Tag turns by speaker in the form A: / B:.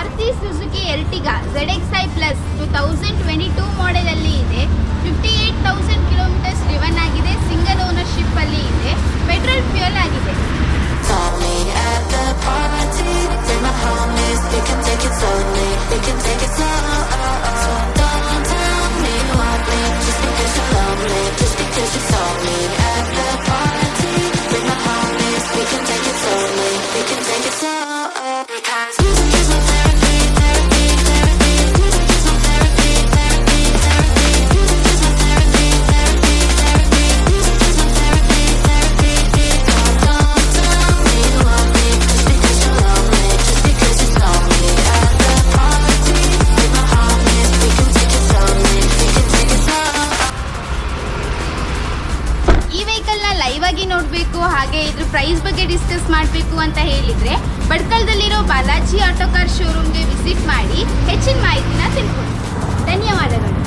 A: Maruti Suzuki Ertiga ZXi Plus 2022 ಮಾಡೆಲಲ್ಲಿ ಇದೆ. 58,000 kilometres driven ಆಗಿದೆ. Single ownership ಅಲ್ಲಿ ಇದೆ. ಪೆಟ್ರೋಲ್ ಫ್ಯೂಯಲ್ ಆಗಿದೆ. ಈ ವೆಹಿಕಲ್ನ ಲೈವ್ ಆಗಿ ನೋಡಬೇಕು, ಹಾಗೆ ಇದ್ರ ಪ್ರೈಸ್ ಬಗ್ಗೆ ಡಿಸ್ಕಸ್ ಮಾಡಬೇಕು ಅಂತ ಹೇಳಿದ್ರೆ ಬಡ್ಕಲ್ದಲ್ಲಿರೋ ಬಾಲಾಜಿ ಆಟೋ ಕಾರ್ ಶೋರೂಮ್ಗೆ ವಿಸಿಟ್ ಮಾಡಿ ಹೆಚ್ಚಿನ ಮಾಹಿತಿನ ತಿಳ್ಕೊಳ್ಳಿ. ಧನ್ಯವಾದಗಳು.